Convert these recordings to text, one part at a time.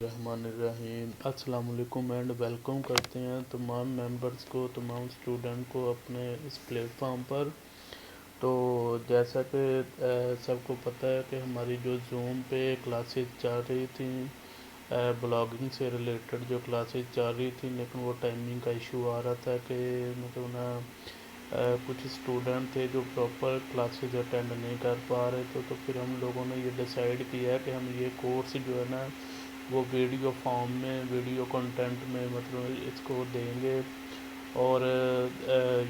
الرحمن الرحیم السلام علیکم اینڈ ویلکم کرتے ہیں تمام ممبرس کو، تمام اسٹوڈنٹ کو اپنے اس پلیٹ فارم پر۔ تو جیسا کہ سب کو پتہ ہے کہ ہماری جو زوم پہ کلاسز چل رہی تھیں، بلاگنگ سے ریلیٹڈ جو کلاسز چل رہی تھیں، لیکن وہ ٹائمنگ کا ایشو آ رہا تھا کہ مطلب نا کچھ اسٹوڈنٹ تھے جو پراپر کلاسز اٹینڈ نہیں کر پا رہے تھے، تو پھر ہم لوگوں نے یہ ڈیسائیڈ کیا ہے کہ ہم یہ کورس جو ہے نا وہ ویڈیو فارم میں، ویڈیو کنٹینٹ میں مطلب اس کو دیں گے۔ اور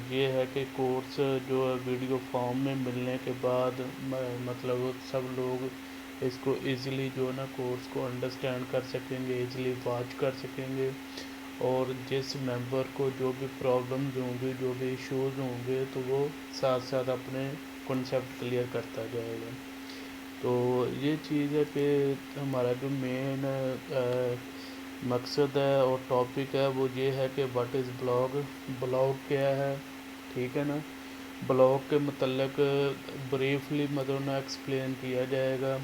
یہ ہے کہ کورس جو ہے ویڈیو فارم میں ملنے کے بعد مطلب سب لوگ اس کو ایزیلی جو ہے نا کورس کو انڈرسٹینڈ کر سکیں گے، ایزیلی واچ کر سکیں گے، اور جس ممبر کو جو بھی پرابلمز ہوں گی، جو بھی ایشوز ہوں گے، تو وہ ساتھ ساتھ اپنے کنسیپٹ کلیئر کرتا جائے گا۔ تو یہ چیز ہے کہ ہمارا جو مین مقصد ہے اور ٹاپک ہے وہ یہ ہے کہ واٹ از بلاگ، بلاگ کیا ہے، ٹھیک ہے نا۔ بلاگ کے متعلق بریفلی مطلب نا ایکسپلین کیا جائے گا۔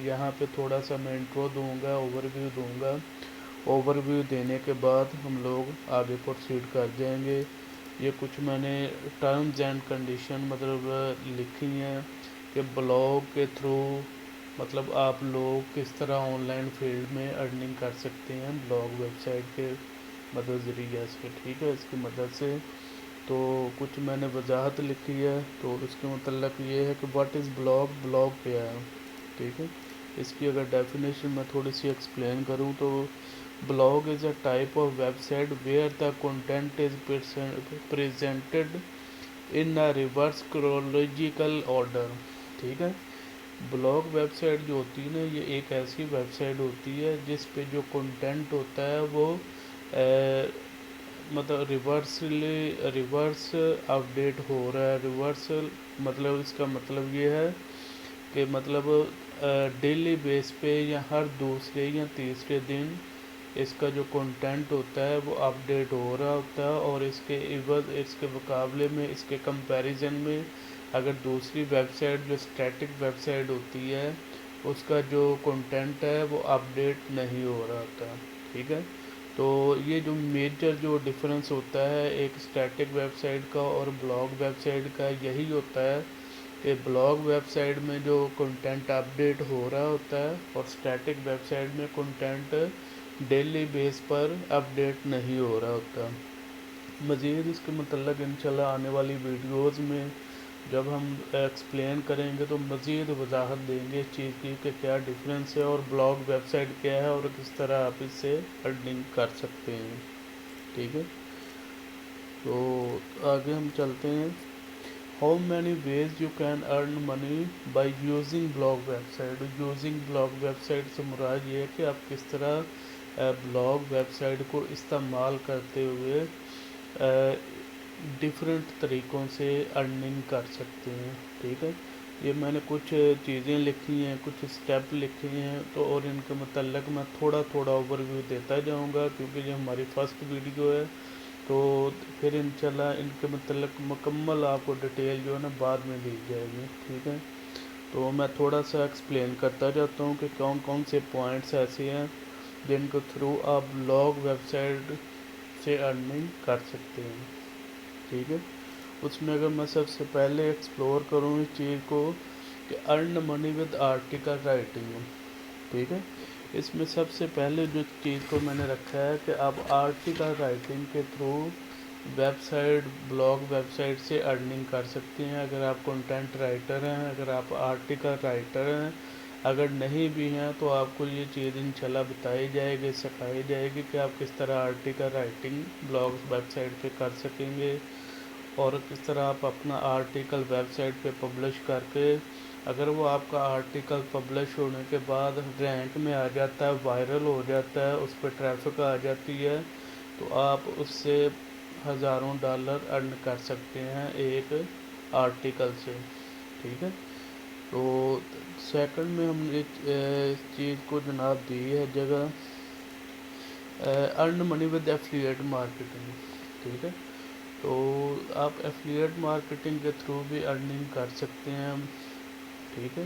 یہاں پہ تھوڑا سا میں انٹرو دوں گا، اوور ویو دوں گا۔ اوور ویو دینے کے بعد ہم لوگ آگے پروسیڈ کر جائیں گے۔ یہ کچھ میں نے ٹرمز اینڈ کنڈیشن مطلب لکھی ہیں کہ بلاگ کے تھرو مطلب آپ لوگ کس طرح آن لائن فیلڈ میں ارننگ کر سکتے ہیں بلاگ ویب سائٹ کے مدد ذریعے سے، ٹھیک ہے، اس کی مدد سے۔ تو کچھ میں نے وضاحت لکھی ہے، تو اس کے متعلق یہ ہے کہ واٹ از بلاگ، بلاگ کیا ہے، ٹھیک ہے۔ اس کی اگر ڈیفینیشن میں تھوڑی سی ایکسپلین کروں تو blog is a type of website where the content is presented in a reverse chronological order, ٹھیک ہے۔ بلاگ ویب سائٹ جو ہوتی ہے نا، یہ ایک ایسی ویب سائٹ ہوتی ہے جس پہ جو کنٹینٹ ہوتا ہے وہ مطلب ریورس اپڈیٹ ہو رہا ہے۔ ریورس مطلب اس کا مطلب یہ ہے کہ مطلب ڈیلی بیس پہ یا ہر دوسرے یا تیسرے دن اس کا جو کنٹینٹ ہوتا ہے وہ اپڈیٹ ہو رہا ہوتا ہے، اور اس کے عوض، اس کے مقابلے میں، اس کے کمپیریزن میں اگر دوسری ویب سائٹ جو اسٹیٹک ویب سائٹ ہوتی ہے اس کا جو کنٹینٹ ہے وہ اپڈیٹ نہیں ہو رہا ہوتا، ٹھیک ہے۔ تو یہ جو میجر جو ڈفرینس ہوتا ہے ایک اسٹیٹک ویب سائٹ کا اور بلاگ ویب سائٹ کا، یہی ہوتا ہے کہ بلاگ ویب سائٹ میں جو کنٹینٹ اپڈیٹ ہو رہا ہوتا ہے، اور اسٹیٹک ویب سائٹ میں کنٹینٹ ڈیلی بیس پر اپڈیٹ نہیں ہو رہا ہوتا۔ مزید اس کے متعلق انشاءاللہ آنے والی ویڈیوز میں جب ہم ایکسپلین کریں گے تو مزید وضاحت دیں گے اس چیز کی کہ کیا ڈفرینس ہے اور بلاگ ویب سائٹ کیا ہے اور کس طرح آپ اس سے ارننگ کر سکتے ہیں، ٹھیک ہے۔ تو آگے ہم چلتے ہیں۔ How many ways you can earn money by using blog website. Using blog website سے مراد یہ ہے کہ آپ کس طرح بلاگ ویب سائٹ کو استعمال کرتے ہوئے ڈفرینٹ طریقوں سے ارننگ کر سکتے ہیں، ٹھیک ہے۔ یہ میں نے کچھ چیزیں لکھی ہیں، کچھ اسٹیپ لکھے ہیں، تو اور ان کے متعلق میں تھوڑا تھوڑا اوور ویو دیتا جاؤں گا کیونکہ یہ ہماری فرسٹ ویڈیو ہے، تو پھر انشاءاللہ ان کے متعلق مکمل آپ کو ڈیٹیل جو ہے نا بعد میں دی جائے گی، ٹھیک ہے۔ تو میں تھوڑا سا ایکسپلین کرتا جاتا ہوں کہ کون کون سے پوائنٹس ایسے ہیں جن کے تھرو آپ بلاگ ویب سائٹ سے ارننگ کر سکتے ہیں، ٹھیک ہے۔ اس میں اگر میں سب سے پہلے ایکسپلور کروں اس چیز کو کہ ارن منی ود آرٹیکل رائٹنگ، ٹھیک ہے۔ اس میں سب سے پہلے جو چیز کو میں نے رکھا ہے کہ آپ آرٹیکل رائٹنگ کے through website, blog website سے ارننگ کر سکتے ہیں۔ اگر آپ کنٹینٹ رائٹر ہیں، اگر آپ آرٹیکل رائٹر ہیں، اگر نہیں بھی ہیں تو آپ کو یہ چیز انشاءاللہ بتائی جائے گی، سکھائی جائے گی کہ آپ کس طرح article writing blog website پہ کر سکیں گے، اور کس طرح آپ اپنا آرٹیکل ویب سائٹ پہ پبلش کر کے اگر وہ آپ کا آرٹیکل پبلش ہونے کے بعد رینک میں آ جاتا ہے، وائرل ہو جاتا ہے، اس پہ ٹریفک آ جاتی ہے، تو آپ اس سے ہزاروں ڈالر ارن کر سکتے ہیں ایک آرٹیکل سے، ٹھیک ہے۔ تو سیکنڈ میں ہم نے اس چیز کو جناب دی ہے جگہ ارن منی ود ایفلیٹ مارکیٹنگ، ٹھیک ہے۔ تو آپ ایفلیٹ مارکیٹنگ کے تھرو بھی ارننگ کر سکتے ہیں، ٹھیک ہے۔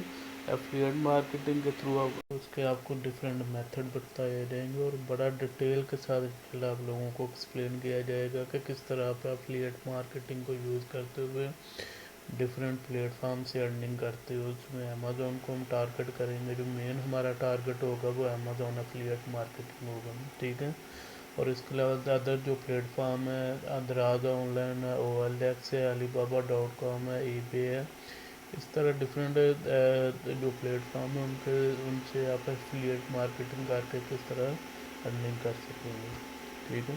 ایفلیٹ مارکیٹنگ کے تھرو آپ اس کے آپ کو ڈفرینٹ میتھڈ بتائے جائیں گے اور بڑا ڈیٹیل کے ساتھ انشاءاللہ آپ لوگوں کو ایکسپلین کیا جائے گا کہ کس طرح آپ ایفیلیٹ مارکیٹنگ کو یوز کرتے ہوئے ڈفرینٹ پلیٹ فارم سے ارننگ کرتے ہو. اس میں امیزون کو ہم ٹارگٹ کریں گے. جو مین ہمارا ٹارگٹ ہوگا وہ امیزون ایفیلیٹ مارکیٹنگ ہوگا. ٹھیک ہے. اور اس کے علاوہ ادر جو پلیٹ فارم ہے اندراز آن لائن ہے, او ایل ایکس ہے, علی بابا .com ہے, ای بے ہے, اس طرح ڈفرینٹ جو پلیٹ فارم ہیں ان سے آپ ایفیلیٹ مارکیٹنگ کر کے کس طرح ارننگ کر سکیں گے. ٹھیک ہے.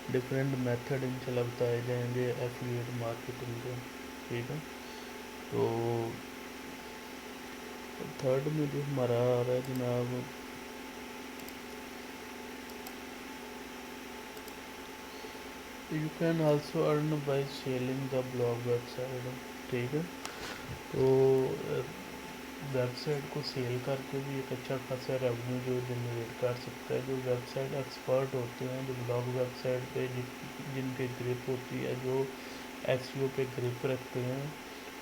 ڈفرینٹ میتھڈ انشاءاللہ بتائے جائیں گے ایفیلیٹ مارکیٹنگ کے. ٹھیک ہے. تو تھرڈ میں جو ہمارا آ رہا ہے جناب, you can also earn by selling the blog website. ٹھیک ہے. تو ویب سائٹ کو سیل کر کے بھی ایک اچھا خاصا ریونیو جو جنریٹ کر سکتا ہے. جو ویب سائٹ ایکسپرٹ ہوتے ہیں, جو بلاگ ویب سائٹ پہ جن کے گرپ ہوتی ہے, جو ایس ای او پہ گرپ رکھتے ہیں,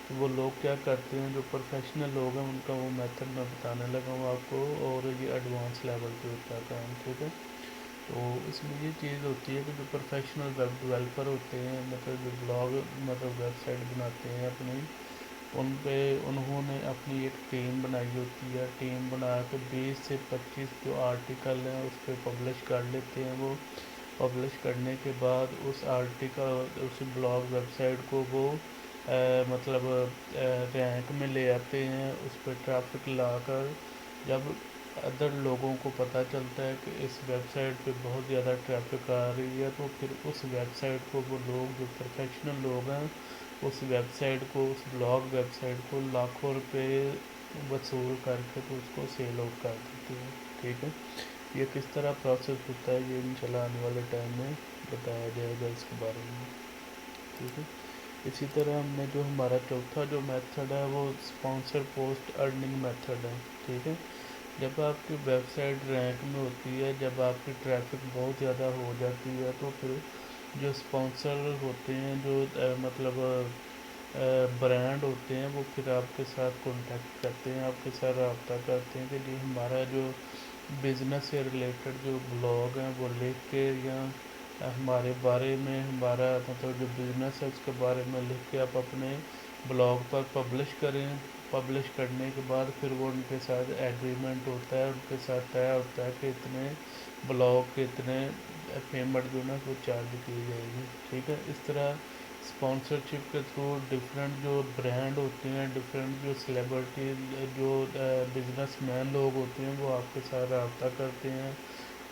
تو وہ لوگ کیا کرتے ہیں, جو پروفیشنل لوگ ہیں ان کا وہ میتھڈ میں بتانے لگا ہوں آپ کو, اور یہ ایڈوانس لیول پہ ہوتا ہے کام. ٹھیک ہے. تو اس میں یہ چیز ہوتی ہے کہ جو پروفیشنل ویب ڈیولپر ہوتے ہیں, مطلب جو بلاگ مطلب ویب سائٹ بناتے ہیں اپنی, انہوں نے اپنی ایک ٹیم بنائی ہوتی ہے. ٹیم بنا کے 20 سے 25 جو آرٹیکل ہیں اس پہ پبلش کر لیتے ہیں. وہ پبلش کرنے کے بعد اس آرٹیکل اس بلاگ ویب سائٹ کو وہ مطلب رینک میں لے آتے ہیں. اس پہ ٹرافک لا کر جب ادر لوگوں کو پتہ چلتا ہے کہ اس ویب سائٹ پہ بہت زیادہ ٹریفک آ رہی ہے, تو پھر اس ویب سائٹ کو وہ لوگ جو پروفیشنل لوگ ہیں اس ویب سائٹ کو, اس بلاگ ویب سائٹ کو لاکھوں روپے وصول کر کے تو اس کو سیل آؤٹ کر دیتے ہیں. ٹھیک ہے. یہ کس طرح پروسیس ہوتا ہے یہ انشاءاللہ آنے والے ٹائم میں بتایا جائے گا اس کے بارے میں. ٹھیک ہے. اسی طرح ہم نے جو ہمارا چوتھا جو میتھڈ ہے وہ اسپانسر پوسٹ ارننگ میتھڈ ہے. ٹھیک ہے. جب آپ کی ویب سائٹ رینک میں ہوتی ہے, جب آپ کی ٹریفک بہت زیادہ ہو جاتی ہے, تو پھر جو اسپانسر ہوتے ہیں, جو مطلب برانڈ ہوتے ہیں, وہ پھر آپ کے ساتھ کانٹیکٹ کرتے ہیں, آپ کے ساتھ رابطہ کرتے ہیں کہ جی ہمارا جو بزنس سے ریلیٹڈ جو بلاگ ہیں وہ لکھ کے, یا ہمارے بارے میں ہمارا مطلب جو بزنس ہے اس کے بارے میں لکھ کے آپ اپنے بلاگ پر پبلش کریں. پبلش کرنے کے بعد پھر وہ ان کے ساتھ ایگریمنٹ ہوتا ہے, ان کے ساتھ طے ہوتا ہے کہ اتنے بلاگ کے اتنے پیمنٹ جو نا وہ چارج کی جائے گی. ٹھیک ہے. اس طرح اسپانسرشپ کے تھرو ڈفرینٹ جو برانڈ ہوتے ہیں, ڈفرینٹ جو سلیبریٹیز جو بزنس مین لوگ ہوتے ہیں وہ آپ کے ساتھ رابطہ کرتے ہیں,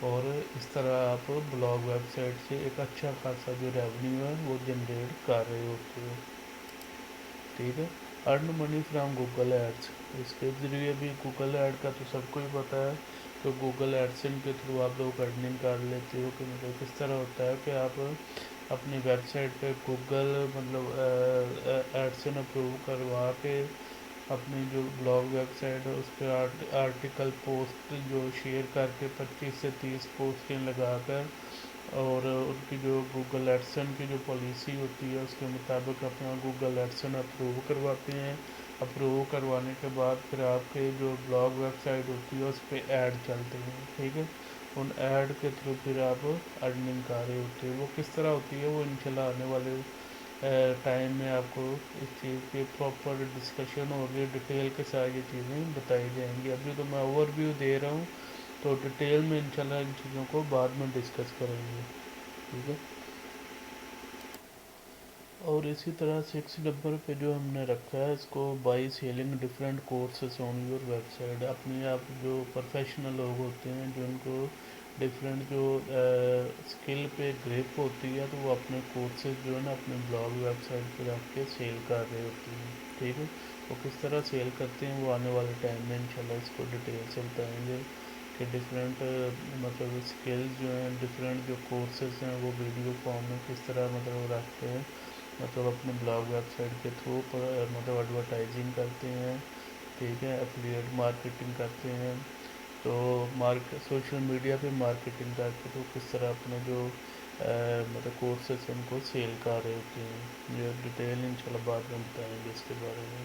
اور اس طرح آپ بلاگ ویب سائٹ سے ایک اچھا خاصا جو ریونیو ہے وہ جنریٹ کر رہے ہوتے ہیں. ٹھیک ہے. ارن منی فرام گوگل ایڈس, اس کے ذریعے بھی گوگل ایڈ کا تو سب کو ہی پتہ ہے کہ گوگل ایڈسن کے تھرو آپ لوگ ارننگ کر لیتے ہو. کہ مطلب کس طرح ہوتا ہے کہ آپ اپنی ویب سائٹ پہ گوگل مطلب ایڈسن اپروو کروا کے اپنی جو بلاگ ویب سائٹ ہے اس پہ آرٹیکل پوسٹ جو شیئر کر کے 25 سے 30 پوسٹیں لگا کر, اور ان کی جو گوگل ایڈسن کی جو پالیسی ہوتی ہے اس کے مطابق اپنا گوگل ایڈسن اپروو کرواتے ہیں. اپروو کروانے کے بعد پھر آپ کے جو بلاگ ویب سائٹ ہوتی ہے اس پہ ایڈ چلتے ہیں. ٹھیک ہے. ان ایڈ کے تھرو پھر آپ ارننگ کر رہے ہوتے ہیں. وہ کس طرح ہوتی ہے وہ انشاءاللہ آنے والے ٹائم میں آپ کو اس چیز کی پراپر ڈسکشن ہوگی, ڈیٹیل کے ساتھ یہ چیزیں بتائی جائیں گی. ابھی تو میں اوور ویو دے رہا ہوں, تو ڈیٹیل میں انشاءاللہ ان چیزوں کو بعد میں ڈسکس کریں گے. ٹھیک ہے. اور اسی طرح 6 نمبر پہ جو ہم نے رکھا ہے اس کو by selling different courses on your website. اپنے آپ جو پروفیشنل لوگ ہوتے ہیں جن کو ڈفرینٹ جو اسکل پہ گرپ ہوتی ہے, تو وہ اپنے کورسز جو ہے نا اپنے بلاگ ویب سائٹ پہ رکھ کے سیل کر رہے ہوتے ہیں. ٹھیک ہے. وہ کس طرح سیل کرتے ہیں وہ آنے والے ٹائم میں انشاءاللہ اس کو ڈیٹیل سے بتائیں گے کہ ڈفرینٹ مطلب اسکلز جو ہیں, ڈفرینٹ جو کورسز ہیں وہ ویڈیو فارم میں کس طرح مطلب رکھتے ہیں, مطلب اپنے بلاگ ویب سائٹ کے تھرو مطلب ایڈورٹائزنگ کرتے ہیں. ٹھیک ہے. ایفیلیٹ مارکیٹنگ کرتے ہیں, تو سوشل میڈیا پہ مارکیٹنگ کر کے تو کس طرح اپنے جو مطلب کورسز ان کو سیل کر رہے ہوتے ہیں. یہ ڈیٹیل انشاءاللہ بعد میں بتائیں گے اس کے بارے میں.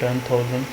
10,000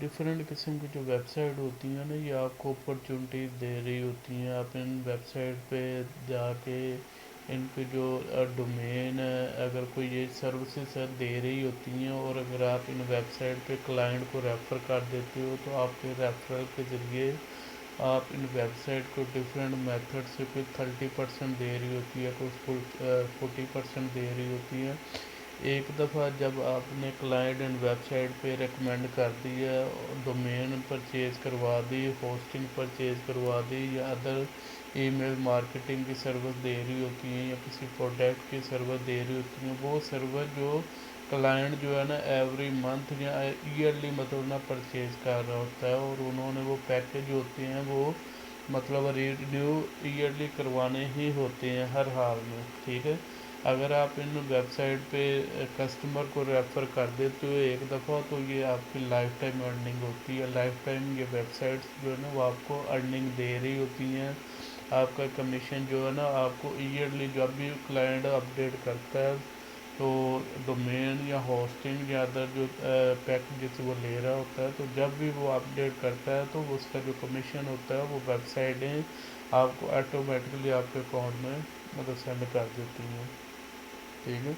ڈفرینٹ قسم کی جو ویب سائٹ ہوتی ہیں نا، یہ آپ کو اپرچونیٹیز دے رہی ہوتی ہیں. آپ ان ویب سائٹ پہ جا کے ان کے جو ڈومین ہے، اگر کوئی یہ سروسز ہے دے رہی ہوتی ہیں، اور اگر آپ ان ویب سائٹ پہ کلائنٹ کو ریفر کر دیتے ہو تو آپ کے ریفرل کے ذریعے آپ ان ویب سائٹ کو ڈفرینٹ میتھڈ سے کوئی 30% دے رہی ہوتی ہے، کوئی 40% دے رہی ہوتی ہے. ایک دفعہ جب آپ نے کلائنٹ اینڈ ویب سائٹ پہ ریکمینڈ کر دیا، ڈومین پرچیز کروا دی، ہوسٹنگ پرچیز کروا دی، یا ادر ای میل مارکیٹنگ کی سروس دے رہی ہوتی ہیں، یا کسی پروڈکٹ کی سروس دے رہی ہوتی ہیں، وہ سروس جو کلائنٹ جو ہے نا ایوری منتھ یا ایئرلی مطلب نا پرچیز کر رہا ہوتا ہے، اور انہوں نے وہ پیکج ہوتے ہیں وہ مطلب ریڈیو ایئرلی کروانے ہی ہوتے ہیں ہر حال میں. ٹھیک ہے. اگر آپ ان ویب سائٹ پہ کسٹمر کو ریفر کر دیتے ہو ایک دفعہ، تو یہ آپ کی لائف ٹائم ارننگ ہوتی ہے. لائف ٹائم یہ ویب سائٹس جو ہے نا وہ آپ کو ارننگ دے رہی ہوتی ہیں. آپ کا کمیشن جو ہے نا آپ کو ایئرلی جب بھی کلائنٹ اپڈیٹ کرتا ہے تو ڈومین یا ہوسٹنگ یا ادر جو پیکجز وہ لے رہا ہوتا ہے، تو جب بھی وہ اپڈیٹ کرتا ہے تو اس کا جو کمیشن ہوتا ہے وہ ویب سائٹیں آپ کو آٹومیٹکلی آپ کے اکاؤنٹ میں مطلب سینڈ کر دیتی ہیں. ٹھیک ہے.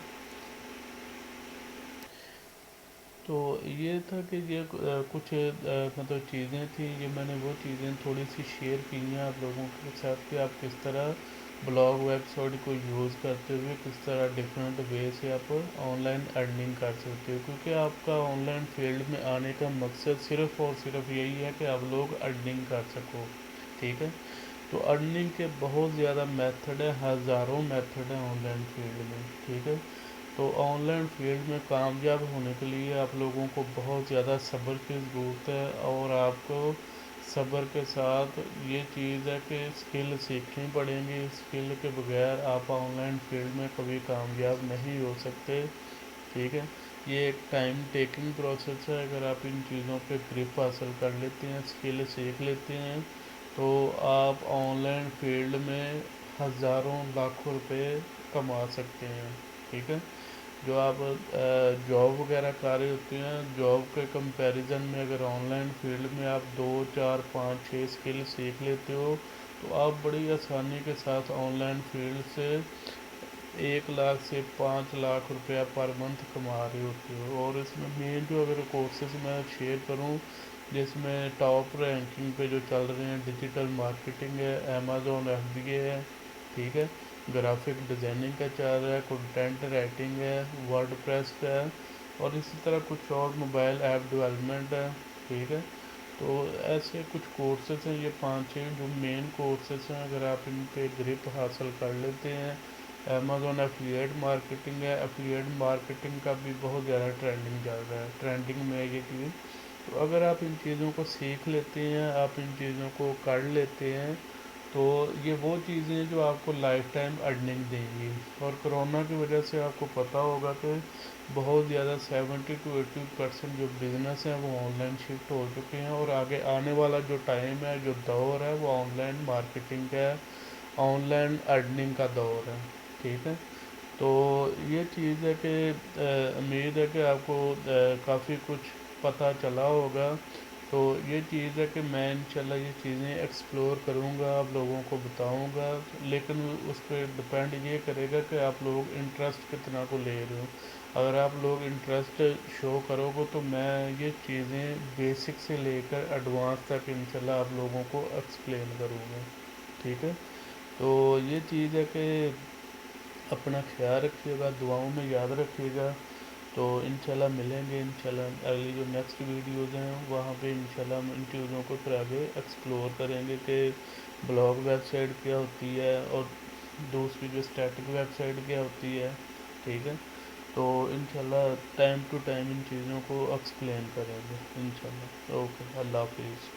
تو یہ تھا کہ یہ کچھ مطلب چیزیں تھیں، یہ میں نے وہ چیزیں تھوڑی سی شیئر کی ہیں آپ لوگوں کے ساتھ کہ آپ کس طرح بلاگ ویب سائٹ کو یوز کرتے ہوئے کس طرح ڈفرینٹ وے سے آپ آن لائن ارننگ کر سکتے ہو. کیونکہ آپ کا آن لائن فیلڈ میں آنے کا مقصد صرف اور صرف یہی ہے کہ آپ لوگ ارننگ کر سکو. ٹھیک ہے. تو ارننگ کے بہت زیادہ میتھڈ ہے، ہزاروں میتھڈ ہیں آن لائن فیلڈ میں. ٹھیک ہے. تو آن لائن فیلڈ میں کامیاب ہونے کے لیے آپ لوگوں کو بہت زیادہ صبر کی ضرورت ہے، اور آپ کو صبر کے ساتھ یہ چیز ہے کہ اسکل سیکھنی پڑیں گی. اسکل کے بغیر آپ آن لائن فیلڈ میں کبھی کامیاب نہیں ہو سکتے. ٹھیک ہے. یہ ایک ٹائم ٹیکنگ پروسیس ہے. اگر آپ ان چیزوں پہ گرپ حاصل کر لیتے ہیں، اسکل سیکھ لیتے ہیں، تو آپ آن لائن فیلڈ میں ہزاروں لاکھوں روپے کما سکتے ہیں. ٹھیک ہے. جو آپ جاب وغیرہ کر رہے ہوتے ہیں، جاب کے کمپیریزن میں اگر آن لائن فیلڈ میں آپ 2 4 5 6 اسکل سیکھ لیتے ہو تو آپ بڑی آسانی کے ساتھ آن لائن فیلڈ سے 1 لاکھ سے 5 لاکھ روپیہ پر منتھ کما رہے ہوتے ہو. اور اس میں مین جو اگر کورسز میں شیئر کروں جس میں ٹاپ رینکنگ پہ جو چل رہے ہیں، ڈیجیٹل مارکیٹنگ ہے، امیزون FBA ہے. ٹھیک ہے. گرافک ڈیزائننگ کا چل رہا ہے، کنٹینٹ رائٹنگ ہے، ورڈ پریس کا ہے، اور اسی طرح کچھ اور موبائل ایپ ڈیولپمنٹ ہے. ٹھیک ہے. تو ایسے کچھ کورسز ہیں، یہ 5 6 جو مین کورسز ہیں. اگر آپ ان پہ گرپ حاصل کر لیتے ہیں. امیزون ایفیلیٹ مارکیٹنگ ہے. ایفیلیٹ مارکیٹنگ کا بھی بہت زیادہ ٹرینڈنگ چل رہا ہے، ٹرینڈنگ میں یہ چیز. تو اگر آپ ان چیزوں کو سیکھ لیتے ہیں، آپ ان چیزوں کو کر لیتے ہیں، تو یہ وہ چیزیں ہیں جو آپ کو لائف ٹائم ارننگ دیں گی. اور کرونا کی وجہ سے آپ کو پتہ ہوگا کہ بہت زیادہ 70 to 80% جو بزنس ہیں وہ آن لائن شفٹ ہو چکے ہیں، اور آگے آنے والا جو ٹائم ہے، جو دور ہے، وہ آن لائن مارکیٹنگ کا ہے، آن لائن ارننگ کا دور ہے. ٹھیک ہے. تو یہ چیز ہے کہ امید ہے کہ آپ کو کافی کچھ پتہ چلا ہوگا. تو یہ چیز ہے کہ میں انشاءاللہ یہ چیزیں ایکسپلور کروں گا، آپ لوگوں کو بتاؤں گا، لیکن اس پہ ڈپینڈ یہ کرے گا کہ آپ لوگ انٹرسٹ کتنا کو لے رہے ہو. اگر آپ لوگ انٹرسٹ شو کرو گے تو میں یہ چیزیں بیسک سے لے کر ایڈوانس تک انشاءاللہ آپ لوگوں کو ایکسپلین کروں گا. ٹھیک ہے. تو یہ چیز ہے کہ اپنا خیال رکھیے گا، دعاؤں میں یاد رکھیے گا. تو انشاءاللہ ملیں گے انشاءاللہ اگلی جو نیکسٹ ویڈیوز ہیں وہاں پہ انشاءاللہ ہم ان چیزوں کو پھر آگے ایکسپلور کریں گے کہ بلاگ ویب سائٹ کیا ہوتی ہے، اور دوسری جو اسٹیٹک ویب سائٹ کیا ہوتی ہے. ٹھیک ہے. تو انشاءاللہ ٹائم ٹو ٹائم ان چیزوں کو ایکسپلین کریں گے انشاءاللہ. اوکے. اللہ حافظ.